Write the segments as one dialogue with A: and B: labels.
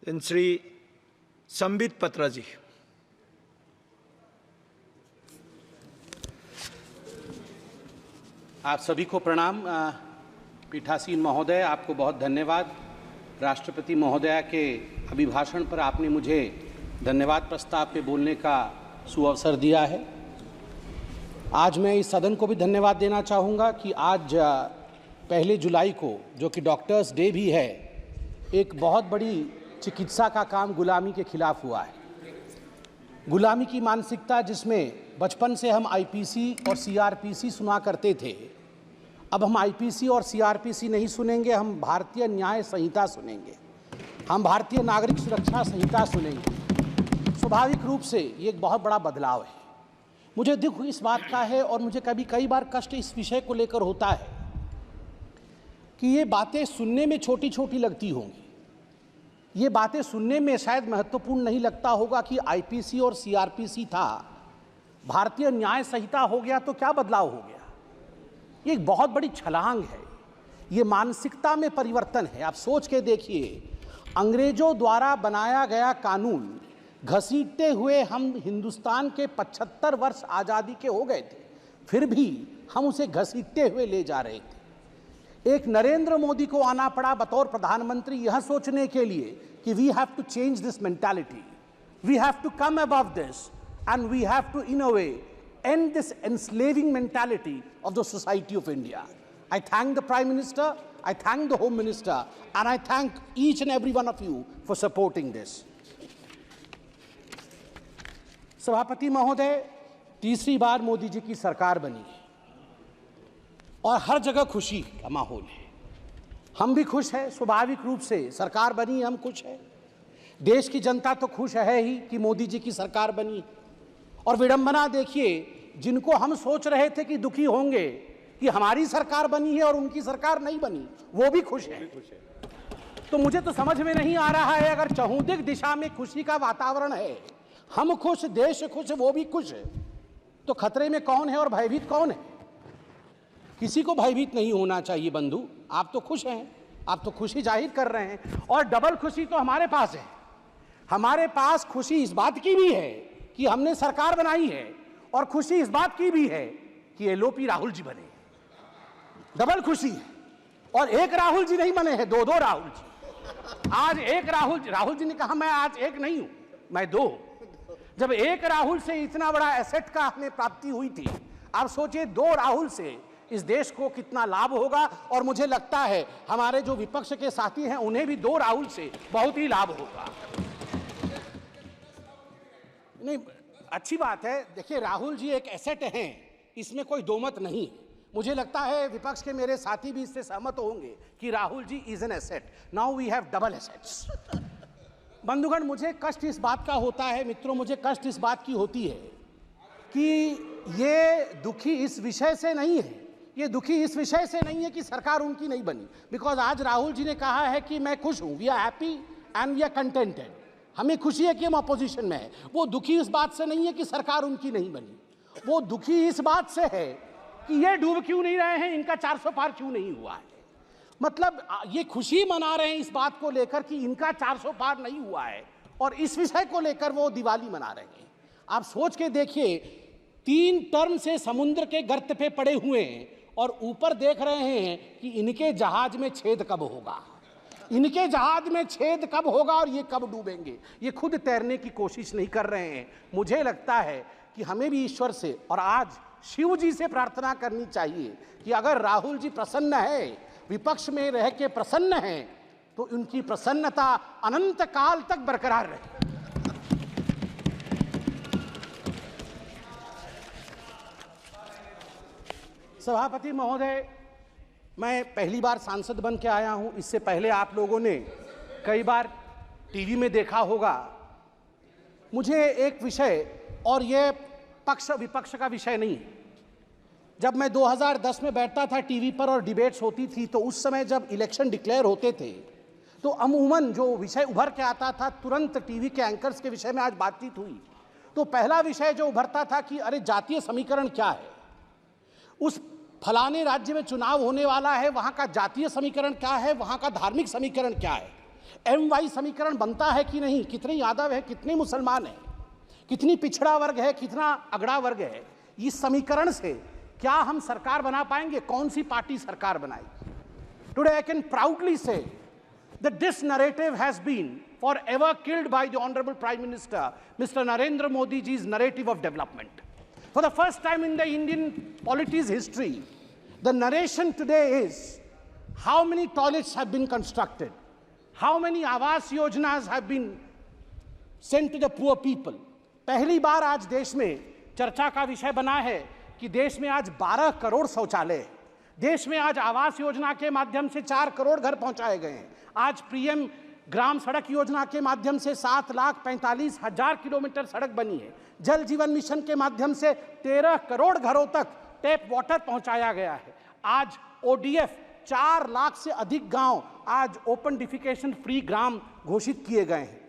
A: श्री संबित पत्रा जी।
B: आप सभी को प्रणाम। पीठासीन महोदय, आपको बहुत धन्यवाद। राष्ट्रपति महोदया के अभिभाषण पर आपने मुझे धन्यवाद प्रस्ताव पे बोलने का सुअवसर दिया है। आज मैं इस सदन को भी धन्यवाद देना चाहूँगा कि आज 1 जुलाई को, जो कि डॉक्टर्स डे भी है, एक बहुत बड़ी चिकित्सा का काम गुलामी के खिलाफ हुआ है। गुलामी की मानसिकता जिसमें बचपन से हम आईपीसी और सीआरपीसी सुना करते थे, अब हम आईपीसी और सीआरपीसी नहीं सुनेंगे, हम भारतीय न्याय संहिता सुनेंगे, हम भारतीय नागरिक सुरक्षा संहिता सुनेंगे। स्वाभाविक रूप से ये एक बहुत बड़ा बदलाव है। मुझे दुख इस बात का है और मुझे कई बार कष्ट इस विषय को लेकर होता है कि ये बातें सुनने में छोटी छोटी लगती होंगी, ये बातें सुनने में शायद महत्वपूर्ण नहीं लगता होगा कि आईपीसी और सीआरपीसी था, भारतीय न्याय संहिता हो गया तो क्या बदलाव हो गया। ये एक बहुत बड़ी छलांग है, ये मानसिकता में परिवर्तन है। आप सोच के देखिए, अंग्रेजों द्वारा बनाया गया कानून घसीटते हुए हम हिंदुस्तान के 75 वर्ष आज़ादी के हो गए थे, फिर भी हम उसे घसीटते हुए ले जा रहे थे। एक नरेंद्र मोदी को आना पड़ा बतौर प्रधानमंत्री यह सोचने के लिए कि we have to change this mentality, we have to come above this and we have to in a way end this enslaving mentality of the society of India. I thank the Prime Minister, I thank the Home Minister, and I thank each and every one of you for supporting this. सभापति महोदय, तीसरी बार मोदी जी की सरकार बनी है और हर जगह खुशी का माहौल है। हम भी खुश हैं, स्वाभाविक रूप से सरकार बनी, हम खुश हैं। देश की जनता तो खुश है ही कि मोदी जी की सरकार बनी। और विडंबना देखिए, जिनको हम सोच रहे थे कि दुखी होंगे कि हमारी सरकार बनी है और उनकी सरकार नहीं बनी, वो भी खुश है। तो मुझे तो समझ में नहीं आ रहा है, अगर चहुंदिक दिशा में खुशी का वातावरण है, हम खुश, देश खुश, वो भी खुश है, तो खतरे में कौन है और भयभीत कौन है? किसी को भयभीत नहीं होना चाहिए बंधु। आप तो खुश हैं, आप तो खुशी जाहिर कर रहे हैं, और डबल खुशी तो हमारे पास है। हमारे पास खुशी इस बात की भी है कि हमने सरकार बनाई है, और खुशी इस बात की भी है कि एलओपी राहुल जी बने। डबल खुशी है। और एक राहुल जी नहीं बने हैं, दो राहुल जी। आज एक राहुल जी ने कहा मैं आज एक नहीं हूं, मैं 2। जब एक राहुल से इतना बड़ा एसेट का हमें प्राप्ति हुई थी, आप सोचिए 2 राहुल से इस देश को कितना लाभ होगा। और मुझे लगता है हमारे जो विपक्ष के साथी हैं उन्हें भी 2 राहुल से बहुत ही लाभ होगा। नहीं, अच्छी बात है। देखिए, राहुल जी एक एसेट हैं, इसमें कोई दो मत नहीं। मुझे लगता है विपक्ष के मेरे साथी भी इससे सहमत होंगे कि Rahul ji is an asset. Now we have double assets. बंधुगण, मुझे कष्ट इस बात का होता है, मित्रों, मुझे कष्ट इस बात की होती है कि ये दुखी इस विषय से नहीं है, ये दुखी इस विषय से नहीं है कि सरकार उनकी नहीं बनी। बिकॉज आज राहुल जी ने कहा है कि मैं खुश हूं, we are happy and we are contented, हमें खुशी है कि हम अपोजिशन में है। वो दुखी इस बात से नहीं है कि सरकार उनकी नहीं बनी, वो दुखी इस बात से है कि ये डूब क्यों नहीं रहे हैं, इनका 400 पार क्यों नहीं हुआ है। मतलब ये खुशी मना रहे हैं इस बात को लेकर कि इनका 400 पार नहीं हुआ है, और इस विषय को लेकर वो दिवाली मना रहे हैं। आप सोच के देखिए, 3 टर्म से समुद्र के गर्त पे पड़े हुए हैं और ऊपर देख रहे हैं कि इनके जहाज में छेद कब होगा, इनके जहाज में छेद कब होगा और ये कब डूबेंगे। ये खुद तैरने की कोशिश नहीं कर रहे हैं। मुझे लगता है कि हमें भी ईश्वर से और आज शिव जी से प्रार्थना करनी चाहिए कि अगर राहुल जी प्रसन्न है, विपक्ष में रह के प्रसन्न है, तो उनकी प्रसन्नता अनंत काल तक बरकरार रहे। सभापति महोदय, मैं पहली बार सांसद बन के आया हूं। इससे पहले आप लोगों ने कई बार टीवी में देखा होगा। मुझे एक विषय, और ये पक्ष विपक्ष का विषय नहीं है, जब मैं 2010 में बैठता था टीवी पर और डिबेट्स होती थी, तो उस समय जब इलेक्शन डिक्लेयर होते थे तो अमूमन जो विषय उभर के आता था, तुरंत टीवी के एंकर्स के विषय में आज बातचीत हुई तो पहला विषय जो उभरता था कि अरे जातीय समीकरण क्या है, उस फलाने राज्य में चुनाव होने वाला है, वहां का जातीय समीकरण क्या है, वहां का धार्मिक समीकरण क्या है। MY समीकरण बनता है कि नहीं, कितने यादव है, कितने मुसलमान है, कितनी पिछड़ा वर्ग है, कितना अगड़ा वर्ग है, इस समीकरण से क्या हम सरकार बना पाएंगे, कौन सी पार्टी सरकार बनाएगी? टुडे आई कैन प्राउडली से that this narrative has been forever killed by the Honorable Prime Minister, Mr. Narendra Modi ji's narrative of development. For the first time in the Indian polity's history, the narration today is how many toilets have been constructed, how many Awas Yojanas have been sent to the poor people. पहली बार आज देश में चर्चा का विषय बना है कि देश में आज 12 करोड़ शौचालय है। देश में आज आवास योजना के माध्यम से 4 करोड़ घर पहुंचाए गए हैं। आज पीएम ग्राम सड़क योजना के माध्यम से 7,45,000 किलोमीटर सड़क बनी है। जल जीवन मिशन के माध्यम से 13 करोड़ घरों तक टैप वाटर पहुंचाया गया है। आज ODF 4 लाख से अधिक गांव आज ओपन डिफिकेशन फ्री ग्राम घोषित किए गए हैं।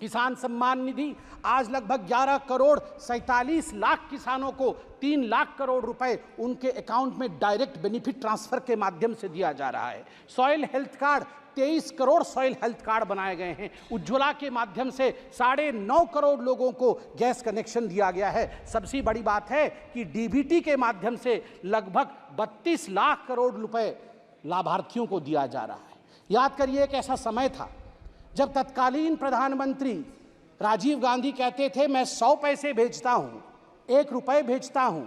B: किसान सम्मान निधि आज लगभग 11 करोड़ 47 लाख किसानों को 3 लाख करोड़ रुपए उनके अकाउंट में डायरेक्ट बेनिफिट ट्रांसफर के माध्यम से दिया जा रहा है। Soil health card 23 crore soil health card बनाए गए हैं। उज्ज्वला के माध्यम से 9.5 करोड़ लोगों को गैस कनेक्शन दिया गया है। सबसे बड़ी बात है कि डीबीटी के माध्यम से लगभग 32 लाख करोड़ रुपए लाभार्थियों को दिया जा रहा है। याद करिए एक ऐसा समय था जब तत्कालीन प्रधानमंत्री राजीव गांधी कहते थे मैं 100 पैसे भेजता हूं, 1 रुपए भेजता हूं,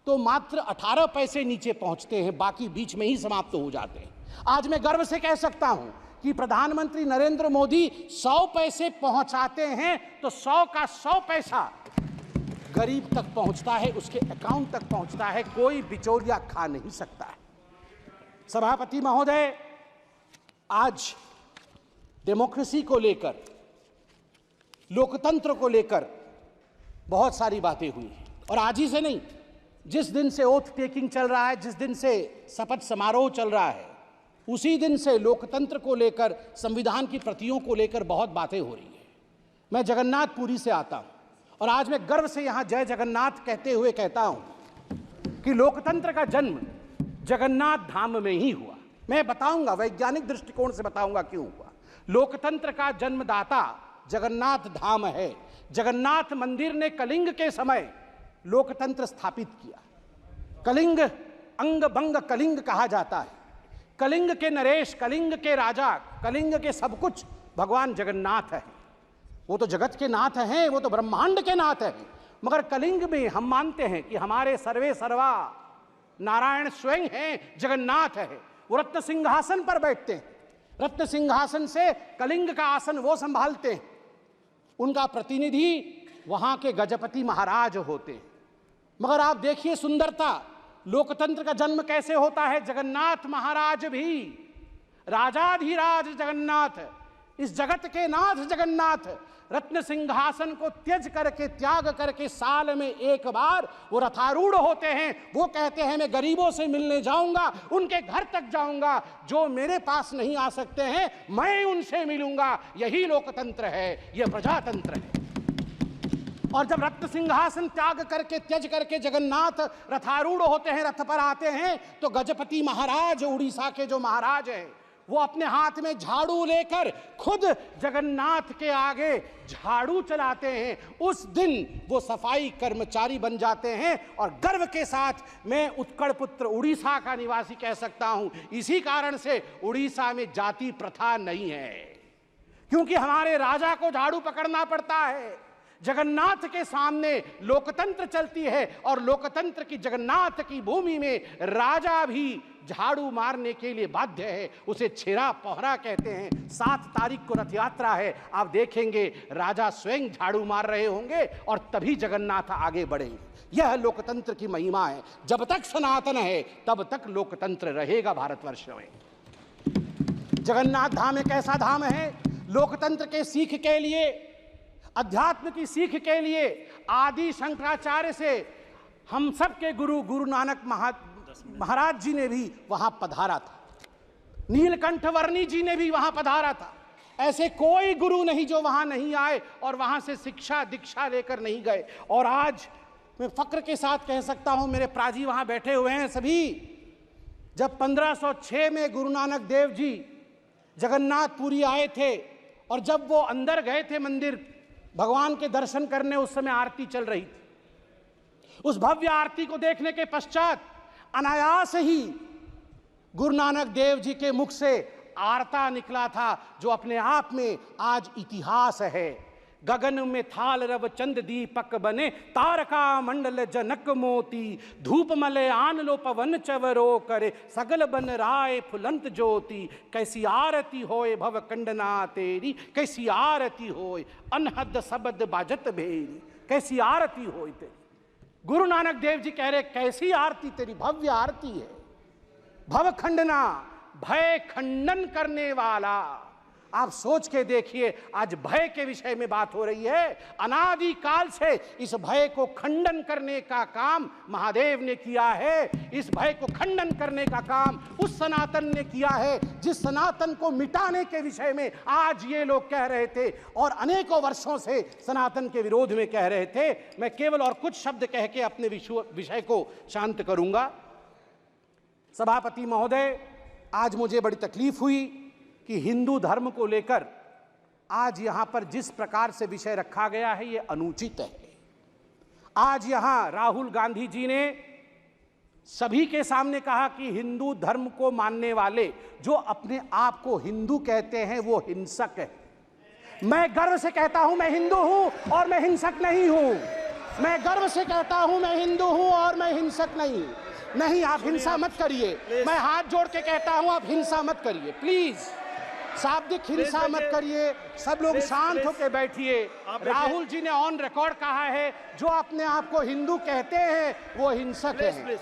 B: तो मात्र 18 पैसे नीचे पहुंचते हैं, बाकी बीच में ही समाप्त हो जाते हैं। आज मैं गर्व से कह सकता हूं कि प्रधानमंत्री नरेंद्र मोदी 100 पैसे पहुंचाते हैं तो 100 का 100 पैसा गरीब तक पहुंचता है, उसके अकाउंट तक पहुंचता है, कोई बिचौलिया खा नहीं सकता है। सभापति महोदय, आज डेमोक्रेसी को लेकर, लोकतंत्र को लेकर बहुत सारी बातें हुई हैं। और आज ही से नहीं, जिस दिन से ओथ टेकिंग चल रहा है, जिस दिन से शपथ समारोह चल रहा है, उसी दिन से लोकतंत्र को लेकर, संविधान की प्रतियों को लेकर बहुत बातें हो रही हैं। मैं जगन्नाथपुरी से आता हूं और आज मैं गर्व से यहां जय जगन्नाथ कहते हुए कहता हूं कि लोकतंत्र का जन्म जगन्नाथ धाम में ही हुआ। मैं बताऊंगा, वैज्ञानिक दृष्टिकोण से बताऊंगा क्यों हुआ। लोकतंत्र का जन्मदाता जगन्नाथ धाम है। जगन्नाथ मंदिर ने कलिंग के समय लोकतंत्र स्थापित किया। कलिंग अंग भंग कलिंग कहा जाता है। कलिंग के नरेश, कलिंग के राजा, कलिंग के सब कुछ भगवान जगन्नाथ है। वो तो जगत के नाथ हैं, वो तो ब्रह्मांड के नाथ हैं, मगर कलिंग में हम मानते हैं कि हमारे सर्वे सर्वा नारायण स्वयं हैं, जगन्नाथ है। वो रत्न सिंहासन पर बैठते हैं, रत्न सिंहासन से कलिंग का आसन वो संभालते हैं। उनका प्रतिनिधि वहां के गजपति महाराज होते हैं। मगर आप देखिए सुंदरता, लोकतंत्र का जन्म कैसे होता है। जगन्नाथ महाराज भी राजाधिराज जगन्नाथ, इस जगत के नाथ जगन्नाथ, रत्न सिंहासन को त्याग करके साल में एक बार वो रथारूढ़ होते हैं। वो कहते हैं मैं गरीबों से मिलने जाऊंगा, उनके घर तक जाऊंगा, जो मेरे पास नहीं आ सकते हैं मैं उनसे मिलूंगा। यही लोकतंत्र है, यह प्रजातंत्र है। और जब रत्न सिंहासन त्यज करके जगन्नाथ रथारूढ़ होते हैं, रथ पर आते हैं, तो गजपति महाराज, उड़ीसा के जो महाराज हैं, वो अपने हाथ में झाड़ू लेकर खुद जगन्नाथ के आगे झाड़ू चलाते हैं। उस दिन वो सफाई कर्मचारी बन जाते हैं। और गर्व के साथ मैं उत्कल पुत्र उड़ीसा का निवासी कह सकता हूं, इसी कारण से उड़ीसा में जाति प्रथा नहीं है, क्योंकि हमारे राजा को झाड़ू पकड़ना पड़ता है। जगन्नाथ के सामने लोकतंत्र चलती है और लोकतंत्र की जगन्नाथ की भूमि में राजा भी झाड़ू मारने के लिए बाध्य है। उसे छेरा पहरा कहते हैं। 7 तारीख को रथ यात्रा है, आप देखेंगे राजा स्वयं झाड़ू मार रहे होंगे और तभी जगन्नाथ आगे बढ़ेंगे। यह लोकतंत्र की महिमा है। जब तक सनातन है तब तक लोकतंत्र रहेगा भारतवर्ष में। जगन्नाथ धाम एक ऐसा धाम है, लोकतंत्र के सीख के लिए, अध्यात्म की सीख के लिए आदि शंकराचार्य से हम सब के गुरु गुरु नानक महाराज जी ने भी वहां पधारा था। नीलकंठ वर्णी जी ने भी वहां पधारा था। ऐसे कोई गुरु नहीं जो वहां नहीं आए और वहां से शिक्षा दीक्षा लेकर नहीं गए। और आज मैं फक्र के साथ कह सकता हूं, मेरे प्राजी वहां बैठे हुए हैं सभी, जब 1506 में गुरु नानक देव जी जगन्नाथपुरी आए थे और जब वो अंदर गए थे मंदिर भगवान के दर्शन करने, उस समय आरती चल रही थी। उस भव्य आरती को देखने के पश्चात अनायास ही गुरु नानक देव जी के मुख से आरता निकला था, जो अपने आप में आज इतिहास है। गगन में थाल रव चंद दीपक बने, तारका मंडल जनक मोती, धूप मले आन लो पवन चवरो करे, सगल बन राय फुलंत ज्योति, कैसी आरती होए भव कंडना तेरी, कैसी आरती होए अनहद सबद बाजत भेरी, कैसी आरती होए तेरी। गुरु नानक देव जी कह रहे कैसी आरती तेरी, भव्य आरती है। भव खंडना, भय खंडन करने वाला। आप सोच के देखिए, आज भय के विषय में बात हो रही है। अनादि काल से इस भय को खंडन करने का काम महादेव ने किया है। इस भय को खंडन करने का काम उस सनातन ने किया है, जिस सनातन को मिटाने के विषय में आज ये लोग कह रहे थे और अनेकों वर्षों से सनातन के विरोध में कह रहे थे। मैं केवल और कुछ शब्द कह के अपने विषय को शांत करूंगा। सभापति महोदय, आज मुझे बड़ी तकलीफ हुई कि हिंदू धर्म को लेकर आज यहां पर जिस प्रकार से विषय रखा गया है, यह अनुचित है। आज यहां राहुल गांधी जी ने सभी के सामने कहा कि हिंदू धर्म को मानने वाले जो अपने आप को हिंदू कहते हैं वो हिंसक है। मैं गर्व से कहता हूं मैं हिंदू हूं और मैं हिंसक नहीं हूं। मैं गर्व से कहता हूं मैं हिंदू हूं और मैं हिंसक नहीं। आप हिंसा मत करिए। मैं हाथ जोड़ के कहता हूं आप हिंसा मत करिए, प्लीज। शाब्दिक हिंसा मत करिए। सब लोग शांत होकर बैठिए। राहुल जी ने ऑन रिकॉर्ड कहा है जो अपने आप को हिंदू कहते हैं वो हिंसक है।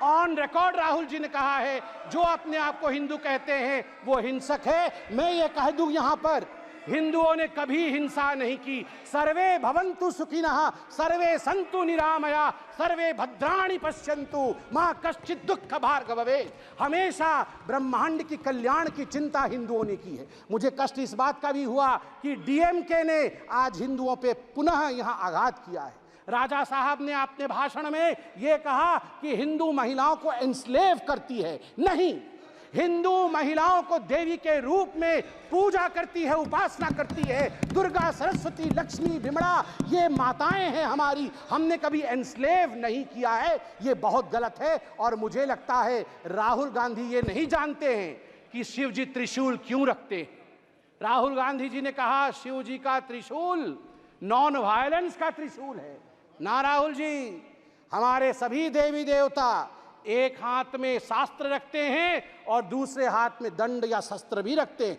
B: ऑन रिकॉर्ड राहुल जी ने कहा है जो अपने आप को हिंदू कहते हैं वो हिंसक है। मैं ये कह दूं यहां पर, हिंदुओं ने कभी हिंसा नहीं की। सर्वे भवन्तु सुखिनः, सर्वे सन्तु निरामया, सर्वे भद्राणि पश्यन्तु, मां कश्चित् दुःख भाग् भवेत्। हमेशा ब्रह्मांड की कल्याण की चिंता हिंदुओं ने की है। मुझे कष्ट इस बात का भी हुआ कि डीएमके ने आज हिंदुओं पे पुनः यहां आघात किया है। राजा साहब ने अपने भाषण में यह कहा कि हिंदू महिलाओं को एंस्लेव करती है। नहीं, हिंदू महिलाओं को देवी के रूप में पूजा करती है, उपासना करती है। दुर्गा, सरस्वती, लक्ष्मी, विमला ये माताएं हैं हमारी। हमने कभी एंस्लेव नहीं किया है। ये बहुत गलत है। और मुझे लगता है राहुल गांधी ये नहीं जानते हैं कि शिव जी त्रिशूल क्यों रखते हैं। राहुल गांधी जी ने कहा शिव जी का त्रिशूल नॉन वायलेंस का त्रिशूल है। ना राहुल जी, हमारे सभी देवी देवता एक हाथ में शास्त्र रखते हैं और दूसरे हाथ में दंड या शस्त्र भी रखते हैं।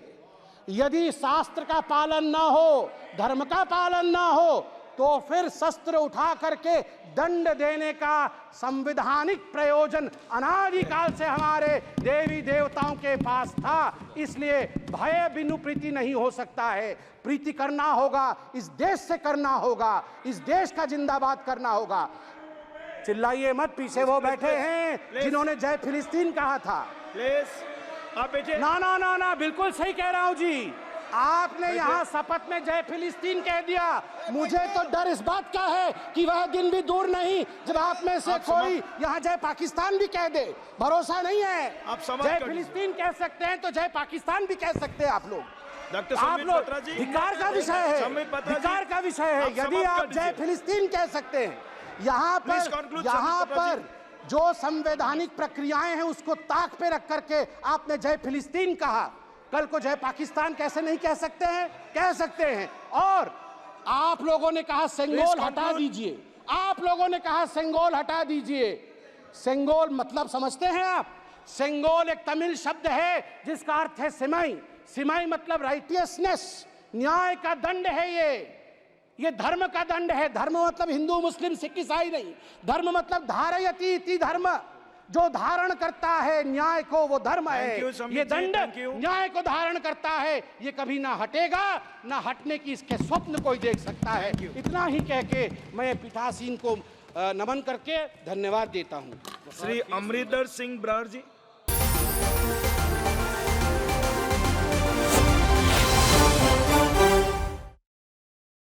B: यदि शास्त्र का पालन ना हो, धर्म का पालन ना हो, तो फिर शस्त्र उठा करके दंड देने का संवैधानिक प्रयोजन अनादिकाल से हमारे देवी देवताओं के पास था। इसलिए भय बिनु प्रीति नहीं हो सकता है। प्रीति करना होगा, इस देश से करना होगा, इस देश का जिंदाबाद करना होगा। चिल्लाइए मत, पीछे वो बैठे हैं जिन्होंने जय फिलिस्तीन कहा था।
A: आप बैठे।
B: ना, बिल्कुल सही कह रहा हूं जी। आपने यहाँ शपथ में जय फिलिस्तीन कह दिया। मुझे तो डर इस बात का है कि वह दिन भी दूर नहीं जब आप में से कोई यहाँ जय पाकिस्तान भी कह दे। भरोसा नहीं है। जय फिलिस्तीन कह सकते हैं तो जय पाकिस्तान भी कह सकते हैं आप लोग। आप लोग धिक्कार का विषय है, धिक्कार का विषय है। यदि आप जय फिलिस्तीन कह सकते हैं, यहाँ पर जो संवैधानिक प्रक्रियाएं हैं उसको ताक पे रख करके आपने जय फिलिस्तीन कहा, कल को जय पाकिस्तान कैसे नहीं कह सकते हैं? कह सकते हैं। और आप लोगों ने कहा सेंगोल हटा दीजिए। आप लोगों ने कहा सेंगोल हटा दीजिए। सेंगोल मतलब समझते हैं आप? सेंगोल एक तमिल शब्द है जिसका अर्थ है सिमाई। सिमाई मतलब राइटियसनेस, न्याय का दंड है। ये धर्म का दंड है। धर्म मतलब हिंदू, मुस्लिम, सिख, ईसाई नहीं। धर्म मतलब धारयति इति धर्म, जो धारण करता है न्याय को वो धर्म है। ये दंड न्याय को धारण करता है। ये कभी ना हटेगा, ना हटने की इसके स्वप्न कोई देख सकता है। इतना ही कह के मैं पीठासीन को नमन करके धन्यवाद देता हूँ।
A: श्री अमरिंदर सिंह ब्रार जी।